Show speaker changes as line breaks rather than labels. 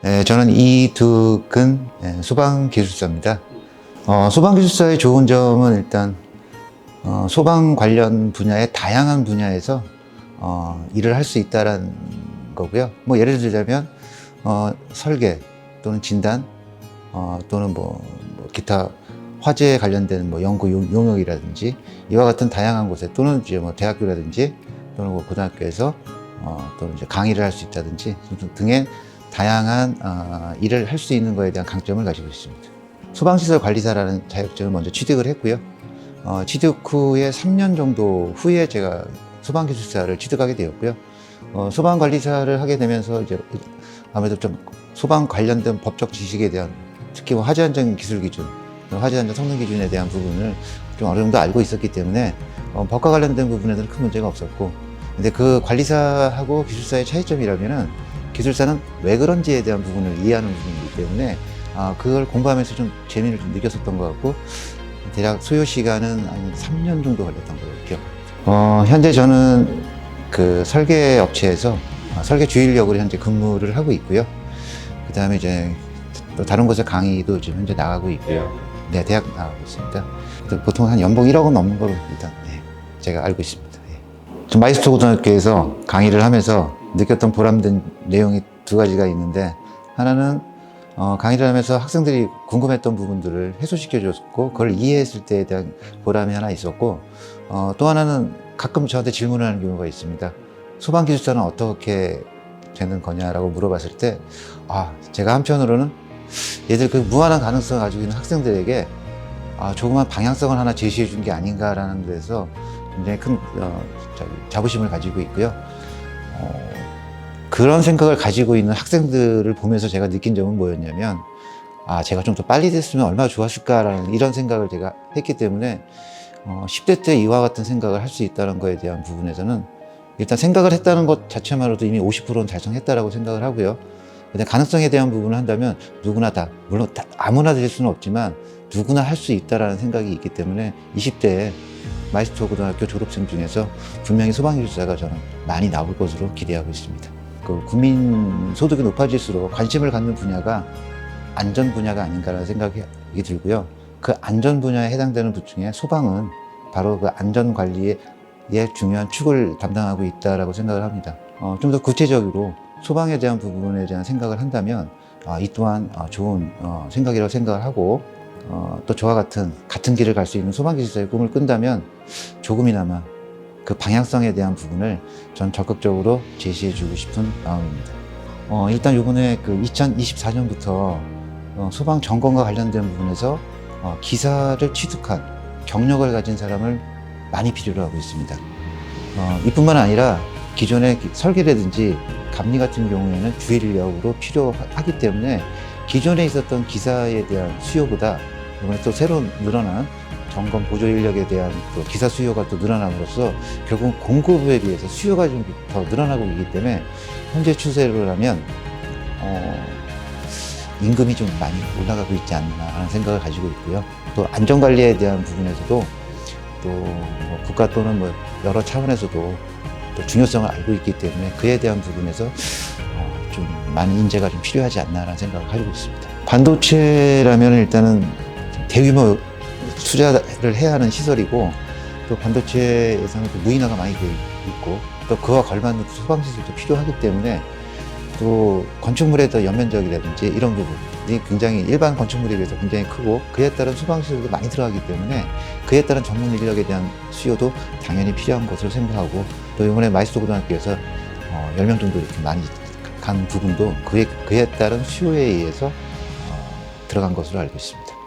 저는 이두근 소방기술사입니다. 소방기술사의 좋은 점은 일단 소방 관련 분야의 다양한 분야에서 일을 할 수 있다는 거고요. 뭐 예를 들자면 설계 또는 진단 또는 뭐 기타 화재에 관련된 뭐 연구 용역이라든지 이와 같은 다양한 곳에 또는 이제 뭐 대학교라든지 또는 뭐 고등학교에서 또는 이제 강의를 할 수 있다든지 등의 다양한 일을 할 수 있는 것에 대한 강점을 가지고 있습니다. 소방시설 관리사라는 자격증을 먼저 취득을 했고요. 취득 후에 3년 정도 후에 제가 소방기술사를 취득하게 되었고요. 소방관리사를 하게 되면서 이제 아무래도 좀 소방 관련된 법적 지식에 대한 특히 뭐 화재 안전 기술 기준, 화재 안전 성능 기준에 대한 부분을 좀 어느 정도 알고 있었기 때문에 법과 관련된 부분에는 큰 문제가 없었고, 근데 그 관리사하고 기술사의 차이점이라면은 기술사는 왜 그런지에 대한 부분을 이해하는 부분이기 때문에 그걸 공부하면서 좀 재미를 좀 느꼈었던 것 같고, 대략 소요 시간은 한 3년 정도 걸렸던 걸로 기억합니다. 현재 저는 그 설계 업체에서 설계 주일역으로 현재 근무를 하고 있고요. 그 다음에 이제 또 다른 곳에 강의도 지금 현재 나가고 있고요. 네, 대학 나가고 있습니다. 보통 한 연봉 1억은 넘는 걸로 일단 제가 알고 있습니다. 좀 마이스터 고등학교에서 강의를 하면서 느꼈던 보람된 내용이 두 가지가 있는데, 하나는 강의를 하면서 학생들이 궁금했던 부분들을 해소시켜 줬고 그걸 이해했을 때에 대한 보람이 하나 있었고, 또 하나는 가끔 저한테 질문을 하는 경우가 있습니다. 소방기술사는 어떻게 되는 거냐라고 물어봤을 때 제가 한편으로는 얘들 그 무한한 가능성을 가지고 있는 학생들에게 조그만 방향성을 하나 제시해 준 게 아닌가라는 데서 굉장히 큰 자부심을 가지고 있고요. 그런 생각을 가지고 있는 학생들을 보면서 제가 느낀 점은 뭐였냐면, 제가 좀 더 빨리 됐으면 얼마나 좋았을까라는 이런 생각을 제가 했기 때문에 10대 때 이와 같은 생각을 할 수 있다는 거에 대한 부분에서는 일단 생각을 했다는 것 자체만으로도 이미 50%는 달성했다라고 생각을 하고요. 근데 가능성에 대한 부분을 한다면 누구나 다, 물론 아무나 될 수는 없지만 누구나 할 수 있다라는 생각이 있기 때문에 20대에 마이스터 고등학교 졸업생 중에서 분명히 소방기술사가 저는 많이 나올 것으로 기대하고 있습니다. 그 국민 소득이 높아질수록 관심을 갖는 분야가 안전 분야가 아닌가라는 생각이 들고요. 그 안전 분야에 해당되는 분 중에 소방은 바로 그 안전 관리의 중요한 축을 담당하고 있다라고 생각을 합니다. 좀 더 구체적으로 소방에 대한 부분에 대한 생각을 한다면 이 또한 좋은 생각이라고 생각을 하고, 또 저와 같은 길을 갈 수 있는 소방기술사의 꿈을 꾼다면 조금이나마 그 방향성에 대한 부분을 전 적극적으로 제시해주고 싶은 마음입니다. 일단 이번에 그 2024년부터 소방 점검과 관련된 부분에서 기사를 취득한 경력을 가진 사람을 많이 필요로 하고 있습니다. 이뿐만 아니라 기존의 설계라든지 감리 같은 경우에는 주일 인력으로 필요하기 때문에 기존에 있었던 기사에 대한 수요보다 이번에 또 새로 늘어난 점검 보조 인력에 대한 또 기사 수요가 또 늘어남으로써 결국 공급에 비해서 수요가 좀 더 늘어나고 있기 때문에 현재 추세로라면 임금이 좀 많이 올라가고 있지 않나 하는 생각을 가지고 있고요. 또 안전관리에 대한 부분에서도 또 국가 또는 뭐 여러 차원에서도 또 중요성을 알고 있기 때문에 그에 대한 부분에서 좀 많은 인재가 좀 필요하지 않나라는 생각을 가지고 있습니다. 반도체라면 일단은 대규모 투자를 해야 하는 시설이고, 또 반도체에서는 또 무인화가 많이 되어 있고, 또 그와 걸맞는 소방시설도 필요하기 때문에 또 건축물의 더 연면적이라든지 이런 부분이 굉장히 일반 건축물에 비해서 굉장히 크고, 그에 따른 소방시설도 많이 들어가기 때문에 그에 따른 전문 인력에 대한 수요도 당연히 필요한 것으로 생각하고, 또 이번에 마이스터 고등학교에서 10명 정도 이렇게 많이 간 부분도 그에 따른 수요에 의해서 들어간 것으로 알고 있습니다.